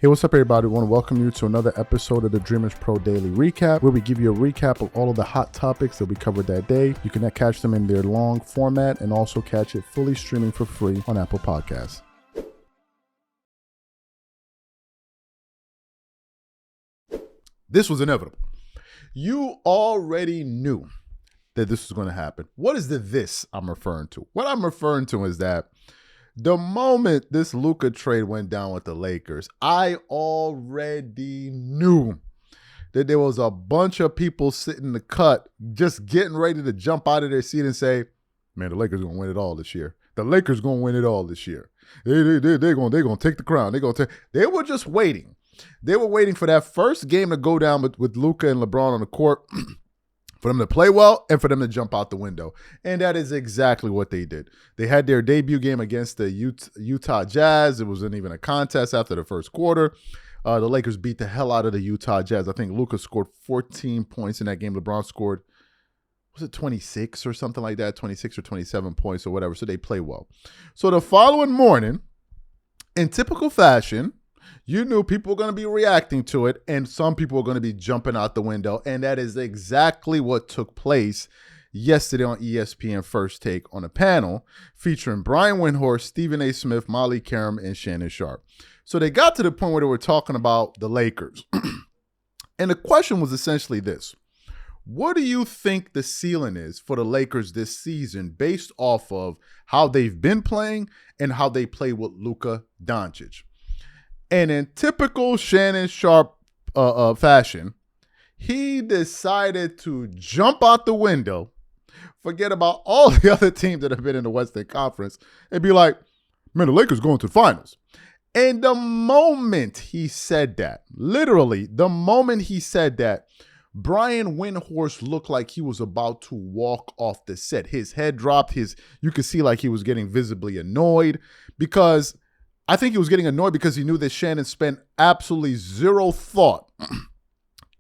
Hey, what's up, everybody? I want to welcome you to another episode of the Dreamers Pro Daily Recap, where we give you a recap of all of the hot topics that we covered that day. You can catch them in their long format and also catch it fully streaming for free on Apple Podcasts. This was inevitable. You already knew that this was going to happen. What is the this I'm referring to? What I'm referring to is that the moment this Luka trade went down with the Lakers, I already knew that there was a bunch of people sitting in the cut just getting ready to jump out of their seat and say, man, the Lakers are going to win it all this year. The Lakers going to win it all this year. They're going to take the crown. They were just waiting. They were waiting for that first game to go down with Luka and LeBron on the court for them to play well and for them to jump out the window. And that is exactly what they did. They had their debut game against the Utah Jazz. It wasn't even a contest after the first quarter. The Lakers beat the hell out of the Utah Jazz. I think Luka scored 14 points in that game. LeBron scored, was it 26 or something like that? 26 or 27 points or whatever. So they play well. So the following morning, in typical fashion, you knew people were going to be reacting to it, and some people were going to be jumping out the window, and that is exactly what took place yesterday on ESPN First Take on a panel featuring Brian Windhorst, Stephen A. Smith, Molly Karam, and Shannon Shapre. So they got to the point where they were talking about the Lakers. And the question was essentially this. What do you think the ceiling is for the Lakers this season based off of how they've been playing and how they play with Luka Doncic? And in typical Shannon Shapre fashion, he decided to jump out the window, forget about all the other teams that have been in the Western Conference, and be like, man, the Lakers going to the finals. And the moment he said that, literally, the moment he said that, Brian Windhorst looked like he was about to walk off the set. His head dropped. You could see like he was getting visibly annoyed because I think he was getting annoyed because he knew that Shannon spent absolutely zero thought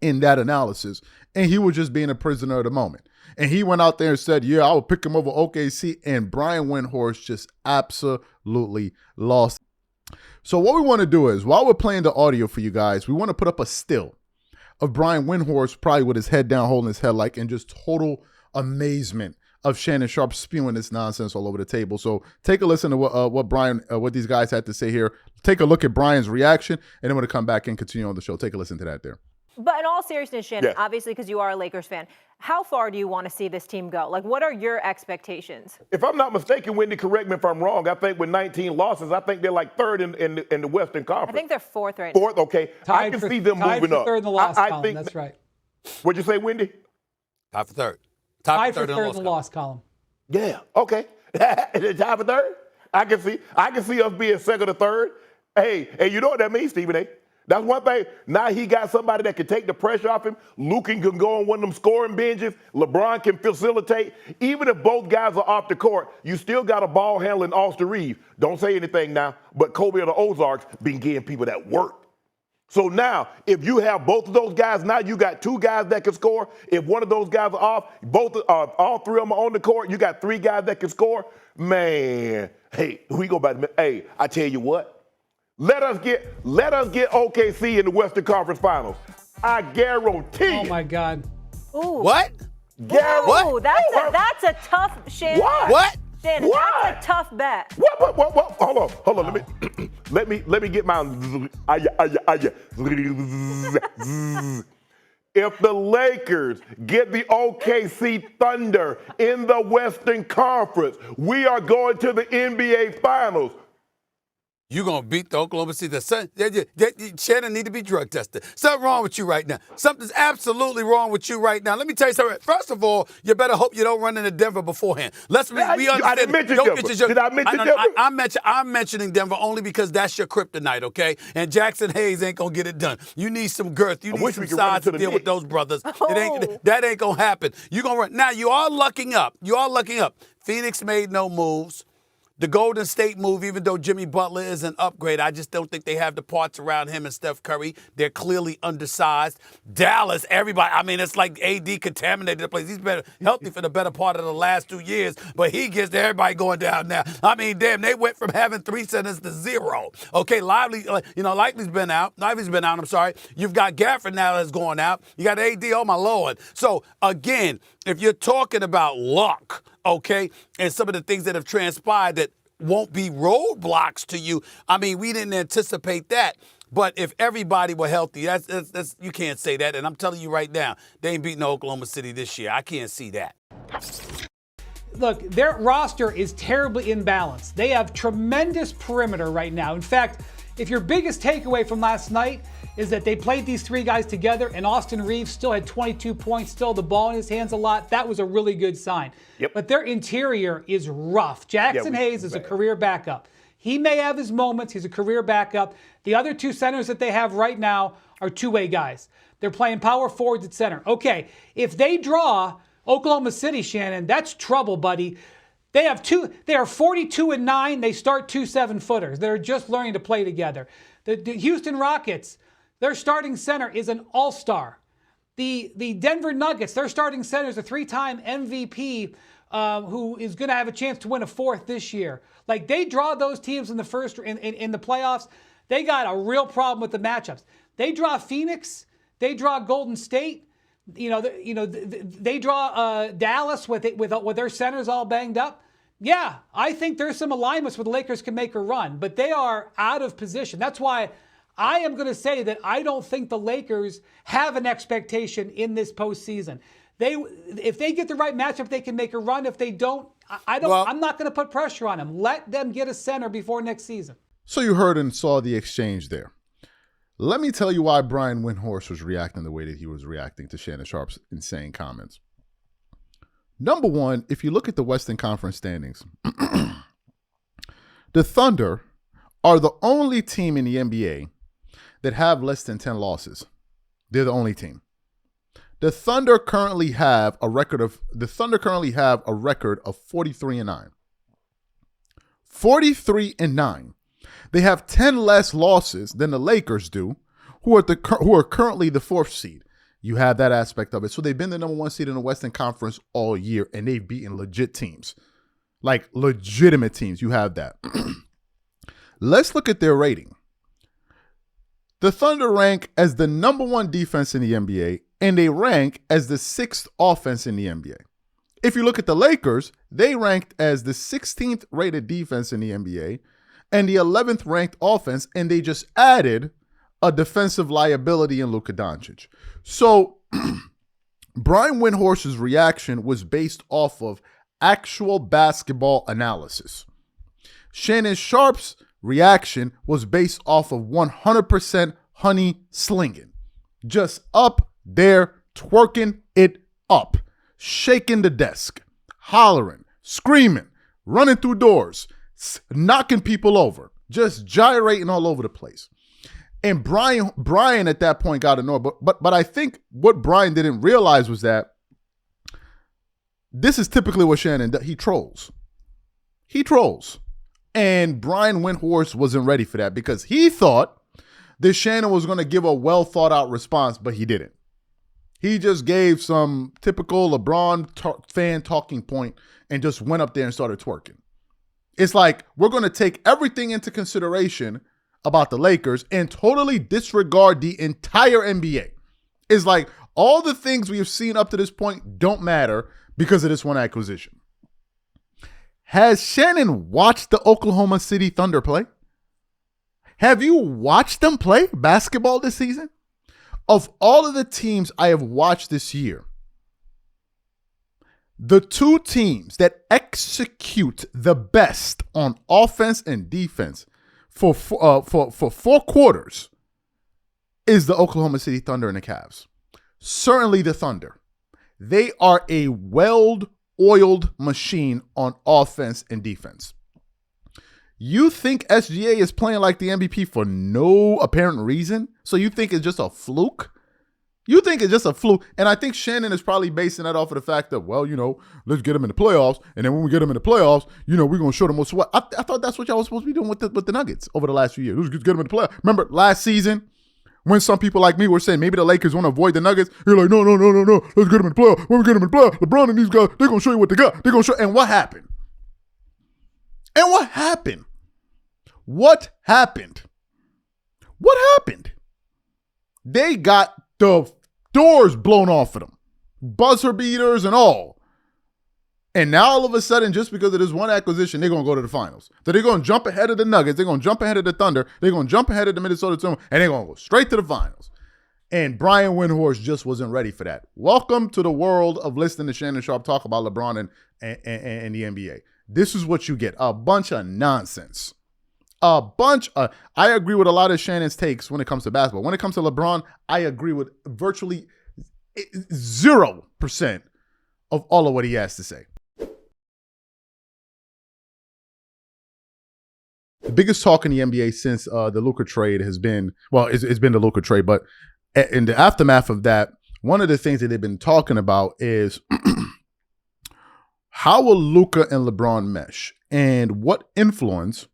in that analysis, and he was just being a prisoner of the moment. And he went out there and said, yeah, I would pick him over OKC, and Brian Windhorst just absolutely lost. So what we want to do is, while we're playing the audio for you guys, we want to put up a still of Brian Windhorst probably with his head down, holding his head like in just total amazement of Shannon Shapre spewing this nonsense all over the table. So take a listen to what these guys had to say here. Take a look at Brian's reaction, and then we're going to come back and continue on the show. Take a listen to that there. But in all seriousness, Shannon, obviously because you are a Lakers fan, how far do you want to see this team go? Like, what are your expectations? If I'm not mistaken, Wendy, correct me if I'm wrong, I think with 19 losses, I think they're like third in the Western Conference. I think they're fourth right now. Fourth, okay. I can see them moving up. Third in the loss column, think that's right. What'd you say, Wendy? Tied for third. Tied for third in the loss column. Yeah, okay. Tied for third? I can see us being second or third. Hey, you know what that means, Stephen A? That's one thing. Now he got somebody that can take the pressure off him. Luka can go on one of them scoring binges. LeBron can facilitate. Even if both guys are off the court, you still got a ball handling Austin Reeves. Don't say anything now, but Kobe of the Ozarks been getting people that work. So now, if you have both of those guys, now you got two guys that can score. If one of those guys are off, all three of them are on the court, you got three guys that can score. Man, hey, we go back to, hey, I tell you what. Let us get OKC in the Western Conference Finals. I guarantee. Oh my God. Ooh. What? Ooh, that's a tough Shannon. What? Shannon, that's a tough bet. What? Hold on. Let me get my. If the Lakers get the OKC Thunder in the Western Conference, we are going to the NBA Finals. You're going to beat the Oklahoma City. Shannon need to be drug tested. Something wrong with you right now. Something's absolutely wrong with you right now. Let me tell you something. First of all, you better hope you don't run into Denver beforehand. We understand. I didn't mention Denver. Did I mention Denver? I'm mentioning Denver only because that's your kryptonite, okay? And Jackson Hayes ain't going to get it done. You need some girth. You need some size to deal with those brothers. That ain't going to happen. You're going to run. Now, you are lucking up. Phoenix made no moves. The Golden State move, even though Jimmy Butler is an upgrade, I just don't think they have the parts around him and Steph Curry. They're clearly undersized. Dallas, everybody, I mean, it's like AD contaminated the place. He's been healthy for the better part of the last 2 years, but he gets everybody going down now. I mean, damn, they went from having 3 centers to 0. Okay, Lively's been out. I'm sorry. You've got Gafford now that's going out. You got AD, oh my Lord. So, again, if you're talking about luck, okay, and some of the things that have transpired that won't be roadblocks to you, I mean, we didn't anticipate that. But if everybody were healthy, that's you can't say that. And I'm telling you right now, they ain't beating Oklahoma City this year. I can't see that. Look, their roster is terribly imbalanced. They have tremendous perimeter right now. In fact, if your biggest takeaway from last night is that they played these 3 guys together and Austin Reeves still had 22 points, still the ball in his hands a lot, that was a really good sign. Yep. But their interior is rough. Jackson Hayes is a career backup. He may have his moments. He's a career backup. The other 2 centers that they have right now are two-way guys. They're playing power forwards at center. Okay, if they draw Oklahoma City, Shannon, that's trouble, buddy. They are 42-9. They start 2 7-footers. They're just learning to play together. The Houston Rockets, their starting center is an all-star. The Denver Nuggets, their starting center is a 3-time MVP who is going to have a chance to win a 4th this year. Like, they draw those teams in the playoffs. They got a real problem with the matchups. They draw Phoenix. They draw Golden State. They draw Dallas with their centers all banged up. Yeah, I think there's some alignments where the Lakers can make a run, but they are out of position. That's why I am going to say that I don't think the Lakers have an expectation in this postseason. If they get the right matchup, they can make a run. If they don't, I'm not going to put pressure on them. Let them get a center before next season. So you heard and saw the exchange there. Let me tell you why Brian Windhorst was reacting the way that he was reacting to Shannon Sharpe's insane comments. Number one, if you look at the Western Conference standings, the Thunder are the only team in the NBA that have less than 10 losses. They're the only team. The Thunder currently have a record of 43-9. 43-9. They have 10 less losses than the Lakers do, who are currently the 4th seed. You have that aspect of it. So they've been the number 1 seed in the Western Conference all year, and they've beaten legit teams. Like legitimate teams. You have that. Let's look at their rating. The Thunder rank as the number 1 defense in the NBA, and they rank as the 6th offense in the NBA. If you look at the Lakers, they ranked as the 16th rated defense in the NBA and the 11th ranked offense, and they just added a defensive liability in Luka Doncic. So Brian Windhorst's reaction was based off of actual basketball analysis. Shannon Sharpe's reaction was based off of 100% honey slinging. Just up there, twerking it up, shaking the desk, hollering, screaming, running through doors, knocking people over, just gyrating all over the place. And Brian at that point got annoyed. But I think what Brian didn't realize was that this is typically what Shannon does. He trolls. And Brian Windhorst wasn't ready for that because he thought that Shannon was going to give a well-thought-out response, but he didn't. He just gave some typical LeBron fan talking point and just went up there and started twerking. It's like, we're going to take everything into consideration about the Lakers and totally disregard the entire NBA. It's like all the things we have seen up to this point don't matter because of this one acquisition. Has Shannon watched the Oklahoma City Thunder play? Have you watched them play basketball this season? Of all of the teams I have watched this year, the 2 teams that execute the best on offense and defense for 4 quarters is the Oklahoma City Thunder and the Cavs. Certainly the Thunder. They are a well-oiled machine on offense and defense. You think SGA is playing like the MVP for no apparent reason? So you think it's just a fluke? You think it's just a fluke. And I think Shannon is probably basing that off of the fact that, well, let's get them in the playoffs. And then when we get them in the playoffs, we're going to show them what's what. I thought that's what y'all was supposed to be doing with the Nuggets over the last few years. Let's get them in the playoffs. Remember last season when some people like me were saying maybe the Lakers want to avoid the Nuggets? You're like, no. Let's get them in the playoffs. When we get them in the playoffs, LeBron and these guys, they're going to show you what they got. They're going to show. And what happened? What happened? They got the doors blown off of them, buzzer beaters and all. And now all of a sudden, just because of this one acquisition, they're going to go to the finals. So they're going to jump ahead of the Nuggets. They're going to jump ahead of the Thunder. They're going to jump ahead of the Minnesota Timberwolves, and they're going to go straight to the finals. And Brian Windhorst just wasn't ready for that. Welcome to the world of listening to Shannon Shapre talk about LeBron and the NBA. This is what you get, a bunch of nonsense. I agree with a lot of Shannon's takes when it comes to basketball. When it comes to LeBron, I agree with virtually 0% of all of what he has to say. The biggest talk in the NBA since the Luka trade has been, it's been the Luka trade, but in the aftermath of that, one of the things that they've been talking about is how will Luka and LeBron mesh, and what influence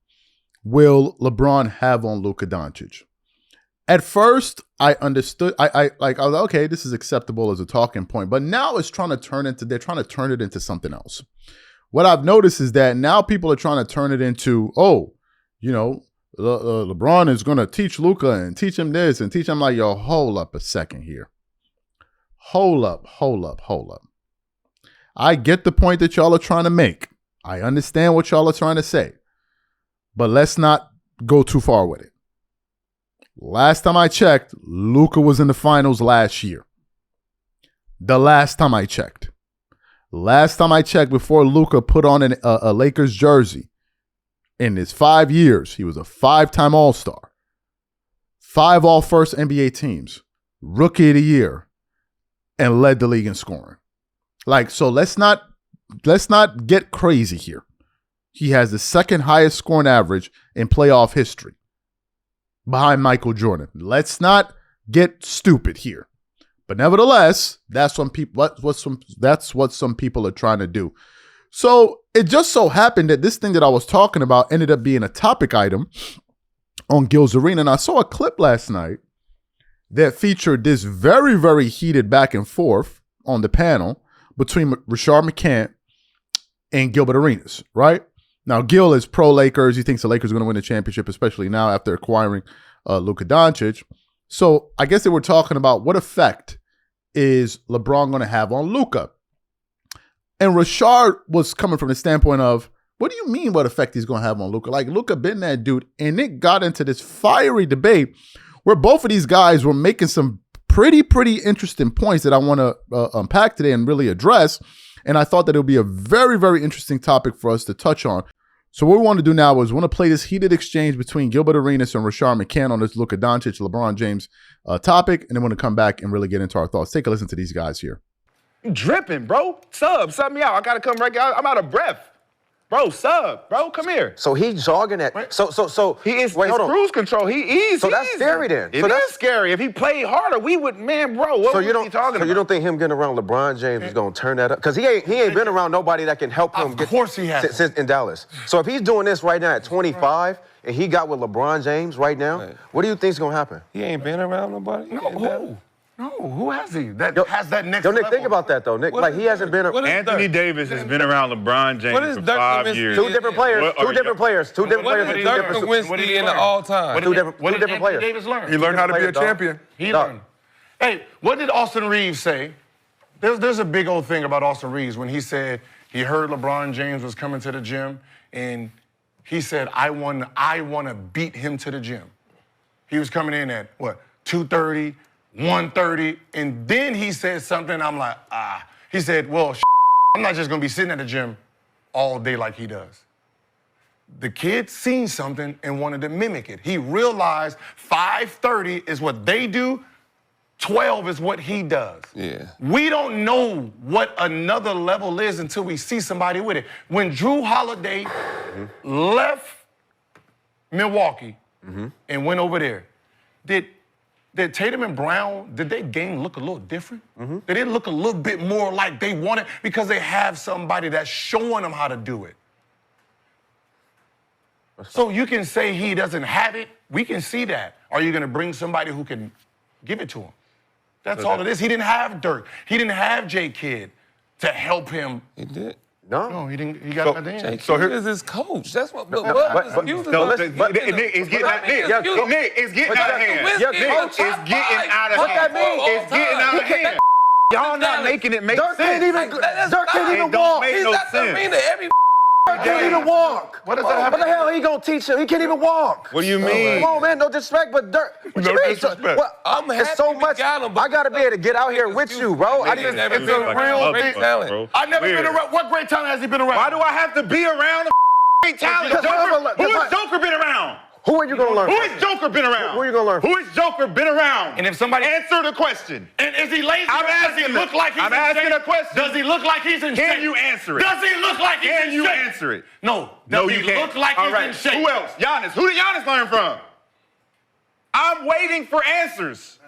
will LeBron have on Luka Doncic? At first, I understood. I was like, okay, this is acceptable as a talking point, but now they're trying to turn it into something else. What I've noticed is that now people are trying to turn it into, LeBron is going to teach Luka and teach him this and teach him. Like, yo, hold up a second here. Hold up. I get the point that y'all are trying to make. I understand what y'all are trying to say. But let's not go too far with it. Last time I checked, Luka was in the finals last year. The last time I checked. Before Luka put on a Lakers jersey, in his 5 years, he was a 5-time All-Star. 5 All-First NBA teams. Rookie of the Year. And led the league in scoring. So let's not get crazy here. He has the second highest scoring average in playoff history behind Michael Jordan. Let's not get stupid here. But nevertheless, that's what some people are trying to do. So it just so happened that this thing that I was talking about ended up being a topic item on Gil's Arena. And I saw a clip last night that featured this very, very heated back and forth on the panel between Rashard McCants and Gilbert Arenas, right? Now, Gil is pro-Lakers. He thinks the Lakers are going to win the championship, especially now after acquiring Luka Doncic. So I guess they were talking about what effect is LeBron going to have on Luka. And Rashard was coming from the standpoint of, what do you mean what effect he's going to have on Luka? Like, Luka been that dude. And it got into this fiery debate where both of these guys were making some pretty interesting points that I want to unpack today and really address. And I thought that it would be a very, very interesting topic for us to touch on. So what we want to do now is we want to play this heated exchange between Gilbert Arenas and Rashard McCants on this Luka Doncic, LeBron James topic. And then we're going to come back and really get into our thoughts. Take a listen to these guys here. I'm dripping, bro. Sub me out. I got to come right out. I'm out of breath. Bro, bro, come here. So he's jogging at. Right. So he is. Wait, hold on. Cruise control. He is. So that's scary then. It is scary. If he played harder, we would. Man, bro, what was he talking about? So you don't think him getting around LeBron James is gonna turn that up? Because he ain't been around nobody that can help him. Of course he has. Since in Dallas. So if he's doing this right now at 25 and he got with LeBron James right now, what do you think's gonna happen? He ain't been around nobody. No, who has he? Has that next Nick, level? think about that though, Nick. Like he hasn't been. Anthony Davis has been around LeBron James for 5 years. Two different players. Two different players. What did Dirk Nowitzki in the all-time? Two different players. Davis learn? He learned how to be a champion. He learned. Hey, what did Austin Reeves say? There's a big old thing about Austin Reeves when he said he heard LeBron James was coming to the gym and he said, I want to beat him to the gym. He was coming in at, 2:30, 1:30, and then he said something, I'm like, He said, well, I'm not just going to be sitting at the gym all day like he does. The kid seen something and wanted to mimic it. He realized 5:30 is what they do, 12 is what he does. Yeah. We don't know what another level is until we see somebody with it. When Drew Holiday left Milwaukee and went over there, did Did Tatum and Brown, did their game look a little different? Did it look a little bit more like they want it because they have somebody that's showing them how to do it? So you can say he doesn't have it. We can see that. Are you going to bring somebody who can give it to him? That's all it is. He didn't have Dirk. He didn't have J. Kidd to help him. He did. No, he didn't. He got that in. So here is his coach. That's what. Nick, it's getting out of hand. Nick, it's getting out of hand. It's getting out of hand. What that mean? It's getting out of hand. Y'all not making it make sense. Dirk can't even walk. Make no sense. Dirk can't even walk. What does that have? What the hell he gonna teach him? He can't even walk. What do you mean? Come on, man. No disrespect, but Dirk. What you mean? I'm happy it's so we much. got him, I gotta be able to get out here with you, bro. It's a real big talent. I've never been around. What great talent has he been around? Why do I have to be around a great talent? Who has Joker been around? Who are you gonna learn? Who has Joker been around? Who are you gonna learn? Who has Joker been around? And if somebody answer the question. And is he lazy? I'm Does he asking look like he's I'm in asking shape? a question. Does he look like he's in shape? Can you answer it? Does he look like he's in shape? Can you answer it? No. No, Does you he can't. look like All he's right. in shape? Who else? Giannis. Who did Giannis learn from? I'm waiting for answers.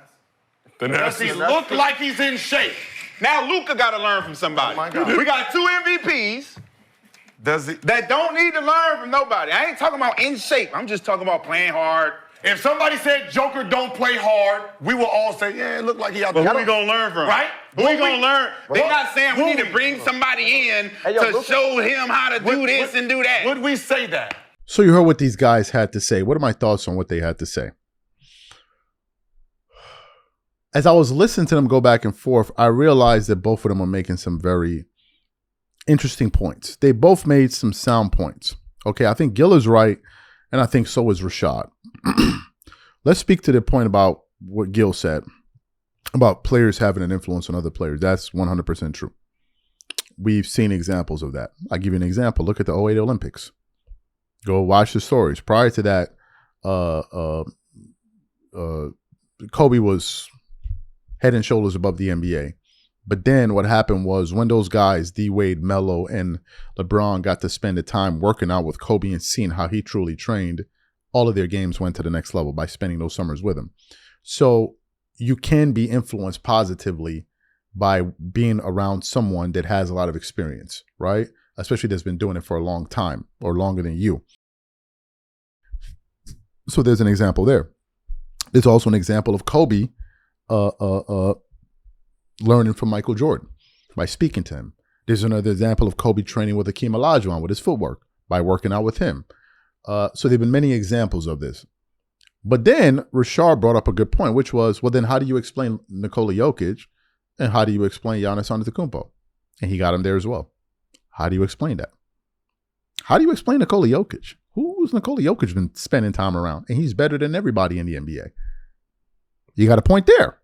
Does he look like he's in shape? Now Luka got to learn from somebody. Oh my God. We got 2 MVPs. That don't need to learn from nobody. I ain't talking about in shape. I'm just talking about playing hard. If somebody said Joker don't play hard, we will all say, yeah, it looked like he out there. But who we gonna learn from? Right? Who we gonna learn? They're not saying we need to bring somebody in to show him how to do this and do that. Would we say that? So you heard what these guys had to say. What are my thoughts on what they had to say? As I was listening to them go back and forth, I realized that both of them are making some very interesting points. They both made some sound points. Okay, I think Gil is right, and I think so is Rashad. Let's speak to the point about what Gil said about players having an influence on other players. That's 100% true. We've seen examples of that. I'll give you an example. Look at the 2008 Olympics. Go watch the stories. Prior to that, Kobe was head and shoulders above the NBA. But then what happened was when those guys, D-Wade, Melo, and LeBron got to spend the time working out with Kobe and seeing how he truly trained, all of their games went to the next level by spending those summers with him. So you can be influenced positively by being around someone that has a lot of experience, right? Especially that's been doing it for a long time or longer than you. So there's an example there. There's also an example of Kobe learning from Michael Jordan by speaking to him. There's another example of Kobe training with Hakeem Olajuwon with his footwork by working out with him. So there have been many examples of this. But then Rashard brought up a good point, which was, well, then how do you explain Nikola Jokic and how do you explain Giannis Antetokounmpo? And he got him there as well. How do you explain that? How do you explain Nikola Jokic? Who's Nikola Jokic been spending time around? And he's better than everybody in the NBA. You got a point there.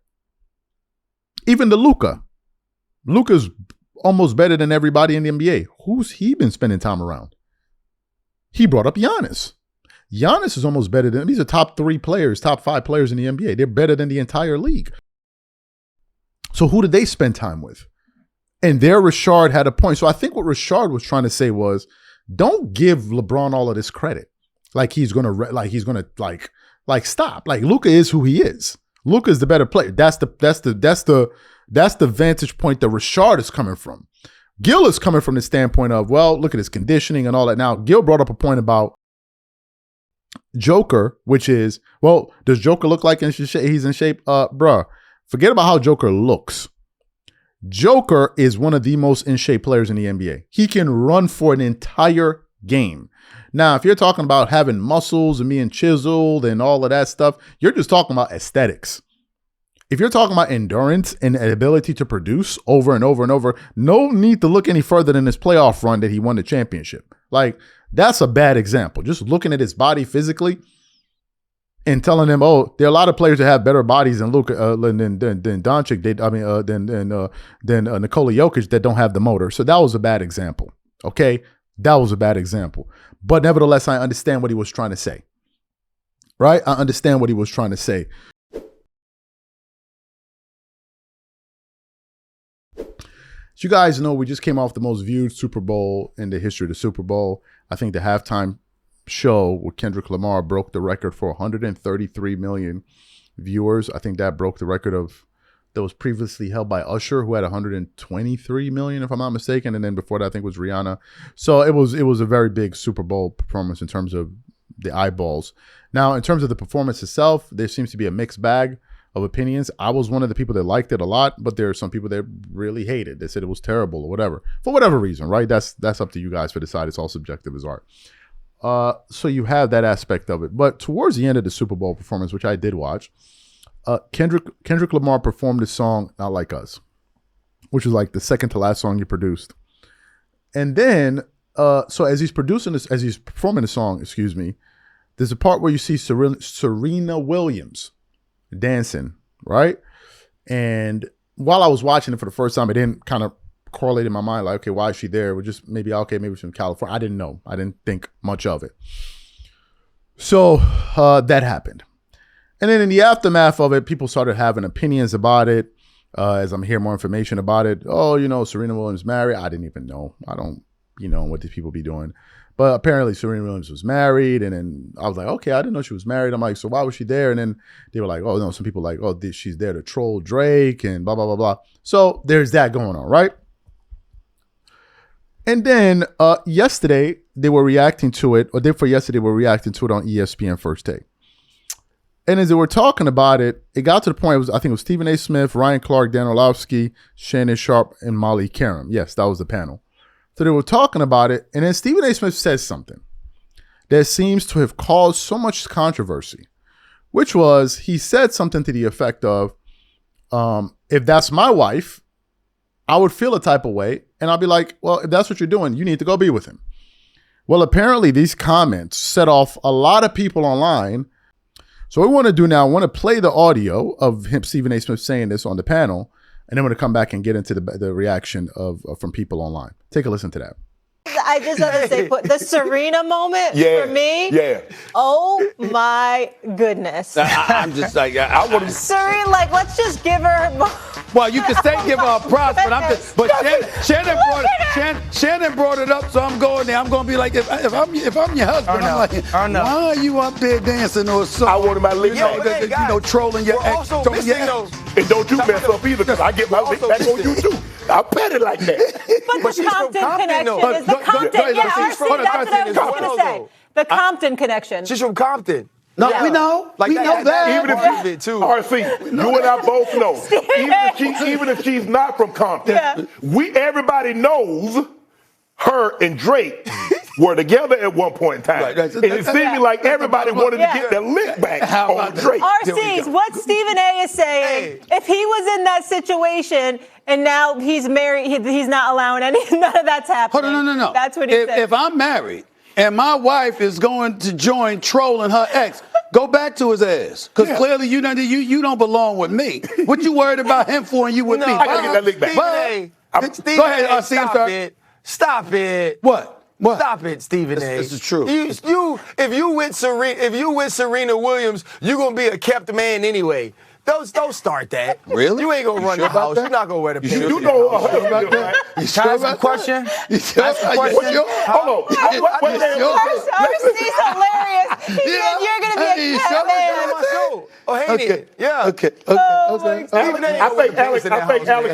Even the Luka. Luka's almost better than everybody in the NBA. Who's he been spending time around? He brought up Giannis. Giannis is almost better than, these are top 3 players, top 5 players in the NBA. They're better than the entire league. So who did they spend time with? And there Rashard had a point. So I think what Rashard was trying to say was, don't give LeBron all of this credit. Like he's gonna stop. Like Luka is who he is. Luka is the better player. That's the vantage point that Rashard is coming from. Gil is coming from the standpoint of, well, look at his conditioning and all that. Now, Gil brought up a point about Joker, which is, well, does Joker look like he's in shape? Bruh, forget about how Joker looks. Joker is one of the most in shape players in the NBA. He can run for an entire game. Now, if you're talking about having muscles and being chiseled and all of that stuff, you're just talking about aesthetics. If you're talking about endurance and ability to produce over and over and over, no need to look any further than his playoff run that he won the championship. Like, that's a bad example. Just looking at his body physically and telling them, oh, there are a lot of players that have better bodies than Luka, than Doncic, than Nikola Jokic that don't have the motor. So that was a bad example. Okay, that was a bad example. But nevertheless, I understand what he was trying to say. Right? I understand what he was trying to say. As you guys know, we just came off the most viewed Super Bowl in the history of the Super Bowl. I think the halftime show with Kendrick Lamar broke the record for 133 million viewers. I think that broke the record that was previously held by Usher, who had 123 million, if I'm not mistaken. And then before that, I think it was Rihanna. So it was a very big Super Bowl performance in terms of the eyeballs. Now, in terms of the performance itself, there seems to be a mixed bag of opinions. I was one of the people that liked it a lot, but there are some people that really hate it. They said it was terrible or whatever, for whatever reason, right? That's up to you guys to decide. It's all subjective as art. So you have that aspect of it. But towards the end of the Super Bowl performance, which I did watch, Kendrick Lamar performed his song "Not Like Us," which was like the second to last song he produced. And then, so as he's performing the song, there's a part where you see Serena Williams dancing, right? And while I was watching it for the first time, it didn't kind of correlate in my mind, like, okay, why is she there? We're just maybe she's from California. I didn't know. I didn't think much of it. So that happened. And then in the aftermath of it, people started having opinions about it. As I'm hearing more information about it. Oh, Serena Williams married. I didn't even know. I don't, what these people be doing. But apparently Serena Williams was married. And then I was like, okay, I didn't know she was married. I'm like, so why was she there? And then they were like, oh, no, some people like, oh, she's there to troll Drake and blah, blah, blah, blah. So there's that going on, right? And then yesterday, they were reacting to it, or day before yesterday, were reacting to it on ESPN First Take. And as they were talking about it, it got to the point, I think it was Stephen A. Smith, Ryan Clark, Dan Orlovsky, Shannon Shapre, and Molly Karam. Yes, that was the panel. So they were talking about it, and then Stephen A. Smith says something that seems to have caused so much controversy, which was, he said something to the effect of, if that's my wife, I would feel a type of way, and I'll be like, well, if that's what you're doing, you need to go be with him. Well, apparently these comments set off a lot of people online. So what we want to do now, I want to play the audio of him, Stephen A. Smith, saying this on the panel, and then we're going to come back and get into the reaction from people online. Take a listen to that. I just want to say, the Serena moment for me. Yeah. Oh my goodness. I'm just like, I want to. Serena, let's just give her. Well, you can say give her a props, but Shannon brought it up, so I'm going there. I'm going to be like, if I'm your husband, I'm like, why are you up there dancing or something? I wanted my lick back. Trolling your ex. And don't you mess up either, because I get my lick back on you too. I'll pet it like that. But the Compton connection is the Compton. Yeah, RC, that's what I was just going to say. The Compton connection. She's from Compton. No, we know. We know that. Even if RC, you and I both know. Even if she's not from Compton, everybody knows her and Drake were together at one point in time. Right. And it seemed like everybody wanted to get their lick back on Drake. RC's, what Stephen A. is saying, if he was in that situation and now he's married, he's not allowing none of that's happening. Hold on, no. That's what he said. If I'm married and my wife is going to join trolling her ex, go back to his ass. Because clearly you don't belong with me. What you worried about him for and you with me? I can get that lick back. Go ahead, RC. Stop it. What? Stop it, Stephen A. This is true. If you with Serena Williams, you're gonna be a kept man anyway. Don't start that. Really? You ain't gonna run the house. You're not gonna wear the pants. You know about that. You sure about that? Question? Hold on. RC's hilarious. He said you're gonna be a kept man. Oh, hey, yeah. Okay. I think Alex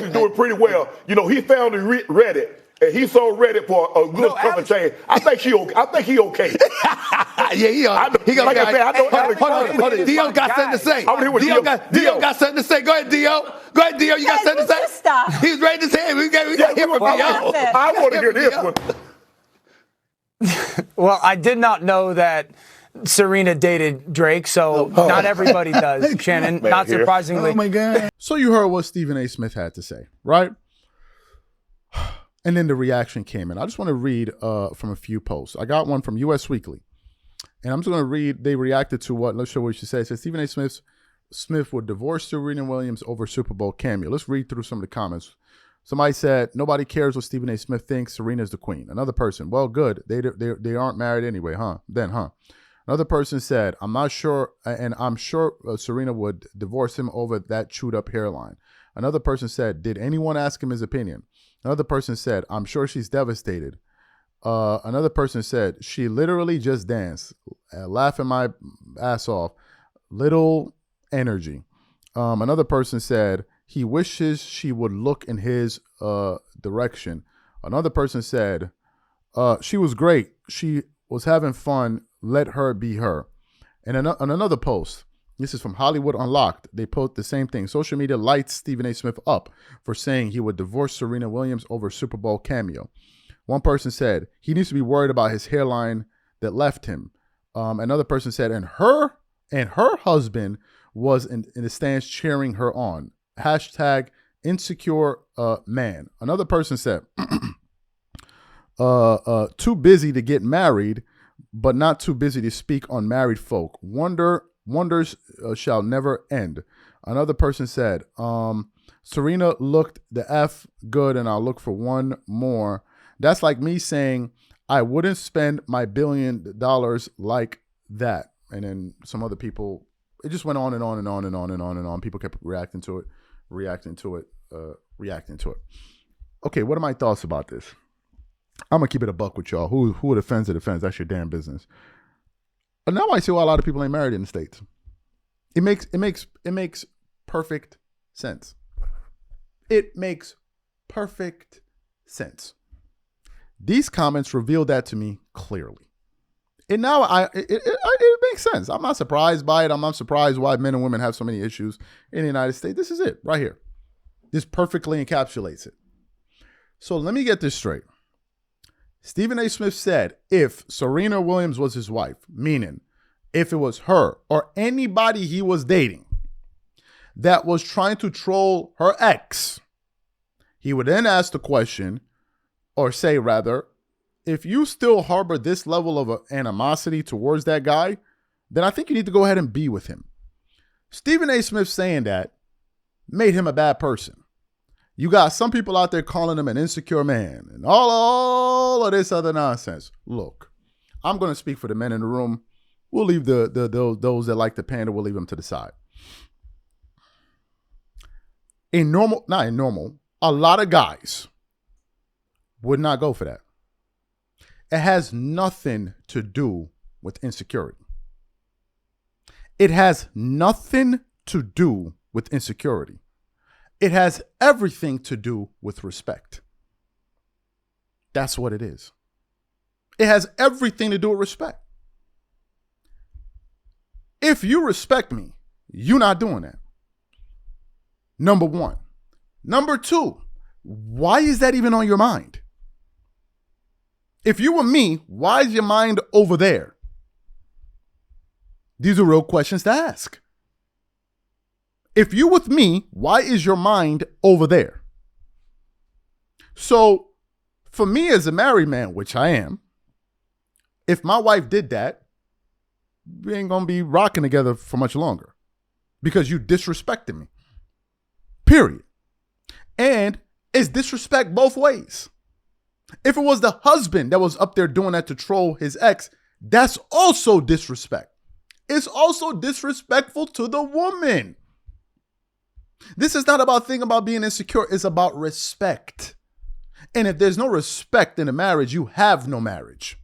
is doing pretty well. He found Reddit. And he sold Reddit for a good chunk of change. I think he okay. Yeah, he got. Like I said, I know Alex. Hold on. Dio got something to say. Dio got something to say. Go ahead, Dio. You got something to say? Stop. He's raising his hand. We got to hear from Dio. I want to hear this one. Well, I did not know that Serena dated Drake, so not everybody does, Shannon. Not surprisingly. Oh, my God. So you heard what Stephen A. Smith had to say, right? And then the reaction came in. I just want to read from a few posts. I got one from US Weekly. And I'm just going to read. They reacted to what? Let's show what she said. It says Stephen A. Smith would divorce Serena Williams over Super Bowl cameo. Let's read through some of the comments. Somebody said, nobody cares what Stephen A. Smith thinks. Serena's the queen. Another person, well, good. They aren't married anyway, huh? Another person said, I'm not sure, and I'm sure Serena would divorce him over that chewed up hairline. Another person said, did anyone ask him his opinion? Another person said, I'm sure she's devastated. Another person said, she literally just danced, laughing my ass off. Little energy. Another person said he wishes she would look in his direction. Another person said she was great. She was having fun. Let her be her. And on another post, this is from Hollywood Unlocked. They post the same thing. Social media lights Stephen A. Smith up for saying he would divorce Serena Williams over Super Bowl cameo. One person said he needs to be worried about his hairline that left him. Another person said, and her husband was in the stands cheering her on. Hashtag insecure man. Another person said, too busy to get married, but not too busy to speak on married folk. Wonders shall never end. Another person said, Serena looked the F good and I'll look for one more. That's like me saying I wouldn't spend my $1 billion like that. And then some other people, it just went on and on and on and on and on and on. People kept reacting to it. Okay, what are my thoughts about this? I'm gonna keep it a buck with y'all. Who it offends, it offends. That's your damn business. But now I see why a lot of people ain't married in the States. It makes perfect sense. It makes perfect sense. These comments reveal that to me clearly. And now it makes sense. I'm not surprised by it. I'm not surprised why men and women have so many issues in the United States. This is it right here. This perfectly encapsulates it. So let me get this straight. Stephen A. Smith said if Serena Williams was his wife, meaning if it was her or anybody he was dating that was trying to troll her ex, he would then ask the question, or say rather, if you still harbor this level of animosity towards that guy, then I think you need to go ahead and be with him. Stephen A. Smith saying that made him a bad person. You got some people out there calling him an insecure man and all of this other nonsense. Look, I'm going to speak for the men in the room. We'll leave those that like to pander, we'll leave them to the side. A lot of guys would not go for that. It has nothing to do with insecurity. It has nothing to do with insecurity. It has everything to do with respect. That's what it is. It has everything to do with respect. If you respect me, you're not doing that. Number one. Number two, why is that even on your mind? If you were me, why is your mind over there? These are real questions to ask. If you're with me, why is your mind over there? So, for me as a married man, which I am, if my wife did that, we ain't going to be rocking together for much longer because you disrespected me. Period. And it's disrespect both ways. If it was the husband that was up there doing that to troll his ex, that's also disrespect. It's also disrespectful to the woman. This is not about thinking about being insecure. It's about respect. And if there's no respect in a marriage, you have no marriage.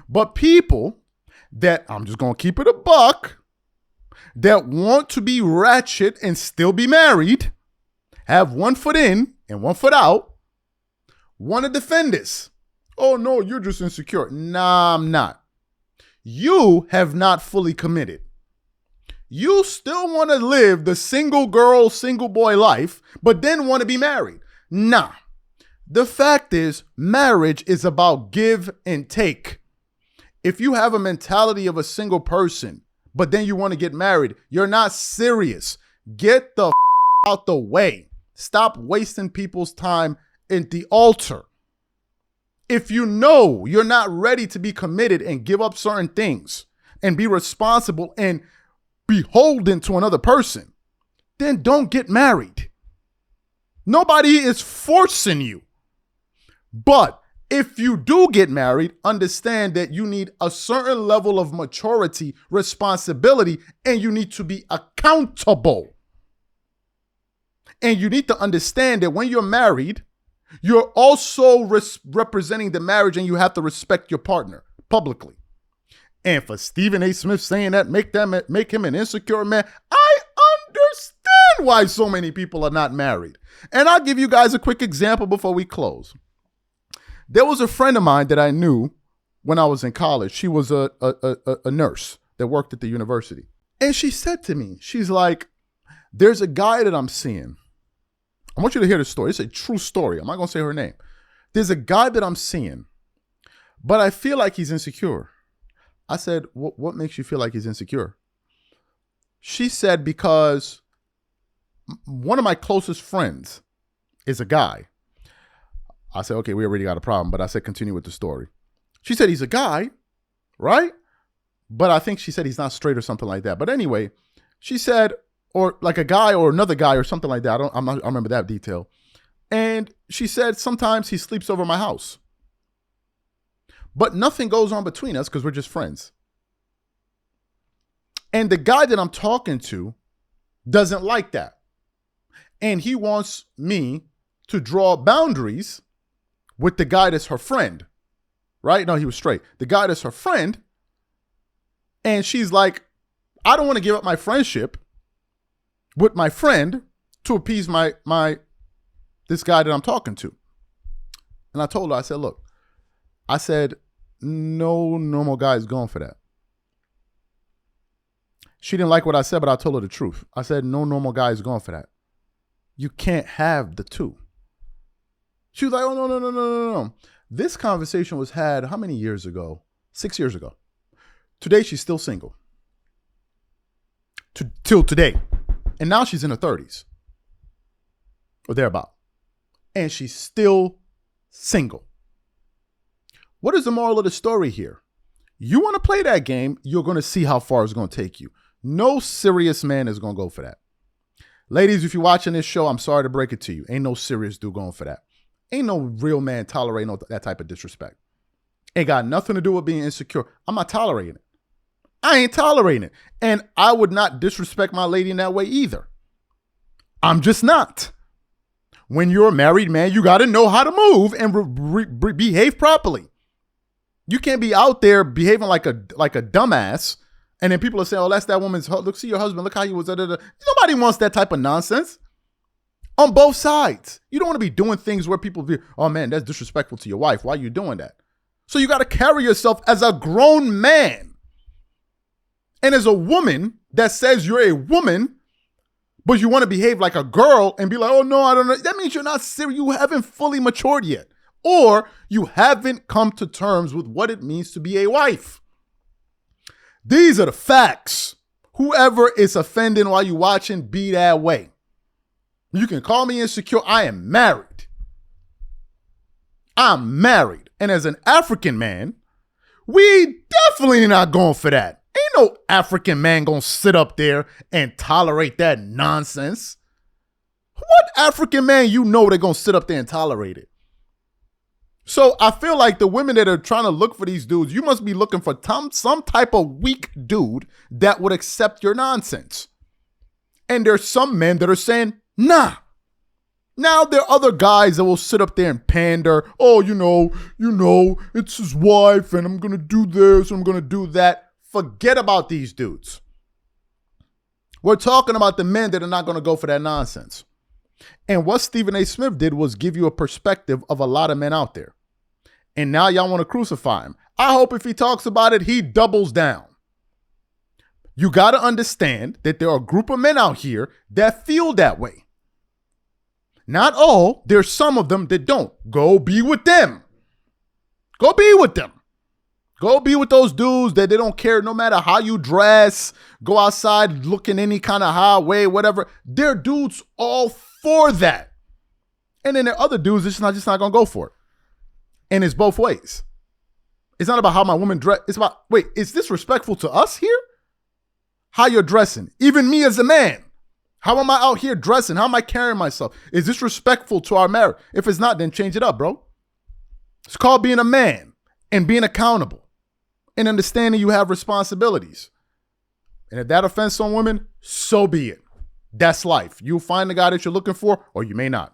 But people that, I'm just going to keep it a buck, that want to be ratchet and still be married, have one foot in and one foot out, want to defend this. Oh, no, you're just insecure. Nah, I'm not. You have not fully committed. You still want to live the single girl, single boy life, but then want to be married. Nah. The fact is, marriage is about give and take. If you have a mentality of a single person, but then you want to get married, you're not serious. Get the out the way. Stop wasting people's time at the altar. If you know you're not ready to be committed and give up certain things and be responsible and beholden to another person, then don't get married. Nobody is forcing you. But if you do get married, understand that you need a certain level of maturity, responsibility, and you need to be accountable. And you need to understand that when you're married, you're also representing the marriage and you have to respect your partner publicly. And for Stephen A. Smith saying that make him an insecure man, I understand why so many people are not married. And I'll give you guys a quick example before we close. There was a friend of mine that I knew when I was in college. She was a nurse that worked at the university. And she said to me, she's like, there's a guy that I'm seeing. I want you to hear the story. It's a true story. I'm not going to say her name. There's a guy that I'm seeing, but I feel like he's insecure. I said, what makes you feel like he's insecure? She said, because one of my closest friends is a guy. I said, okay, we already got a problem. But I said, continue with the story. She said, he's a guy, right? But I think she said he's not straight or something like that. But anyway, she said, or like a guy or another guy or something like that. I don't remember that detail. And she said, sometimes he sleeps over my house. But nothing goes on between us because we're just friends. And the guy that I'm talking to doesn't like that. And he wants me to draw boundaries with the guy that's her friend. Right? No, he was straight. The guy that's her friend. And she's like, I don't want to give up my friendship with my friend to appease this guy that I'm talking to. And I told her, I said, look, I said, no normal guy is going for that. She didn't like what I said, but I told her the truth. I said, no normal guy is going for that. You can't have the two. She was like, oh, no. This conversation was had how many years ago? 6 years ago. Today, she's still single. Till today. And now she's in her 30s. Or thereabout. And she's still single. What is the moral of the story here? You want to play that game, you're going to see how far it's going to take you. No serious man is going to go for that. Ladies, if you're watching this show, I'm sorry to break it to you. Ain't no serious dude going for that. Ain't no real man tolerating that type of disrespect. Ain't got nothing to do with being insecure. I'm not tolerating it. I ain't tolerating it. And I would not disrespect my lady in that way either. I'm just not. When you're a married man, you got to know how to move and behave properly. You can't be out there behaving like a dumbass, and then people are saying, "Oh, that's that woman's. Look, see your husband. Look how he was." Nobody wants that type of nonsense. On both sides, you don't want to be doing things where people be, "Oh man, that's disrespectful to your wife. Why are you doing that?" So you got to carry yourself as a grown man, and as a woman that says you're a woman, but you want to behave like a girl and be like, "Oh no, I don't know." That means you're not serious. You haven't fully matured yet. Or you haven't come to terms with what it means to be a wife. These are the facts. Whoever is offending while you're watching, be that way. You can call me insecure. I am married. I'm married. And as an African man, we definitely not going for that. Ain't no African man gonna sit up there and tolerate that nonsense. What African man you know they're gonna sit up there and tolerate it? So I feel like the women that are trying to look for these dudes, you must be looking for some type of weak dude that would accept your nonsense. And there's some men that are saying, nah. Now there are other guys that will sit up there and pander. Oh, you know, it's his wife and I'm going to do this, I'm going to do that. Forget about these dudes. We're talking about the men that are not going to go for that nonsense. And what Stephen A. Smith did was give you a perspective of a lot of men out there. And now y'all want to crucify him. I hope if he talks about it, he doubles down. You got to understand that there are a group of men out here that feel that way. Not all. There's some of them that don't. Go be with them. Go be with them. Go be with those dudes that they don't care no matter how you dress. Go outside looking any kind of high way, whatever. They're dudes all for that. And then there are other dudes that's just not going to go for it. And it's both ways. It's not about how my woman dress. It's about, wait, is this respectful to us here? How you're dressing. Even me as a man. How am I out here dressing? How am I carrying myself? Is this respectful to our marriage? If it's not, then change it up, bro. It's called being a man and being accountable and understanding you have responsibilities. And if that offends some women, so be it. That's life. You'll find the guy that you're looking for, or you may not.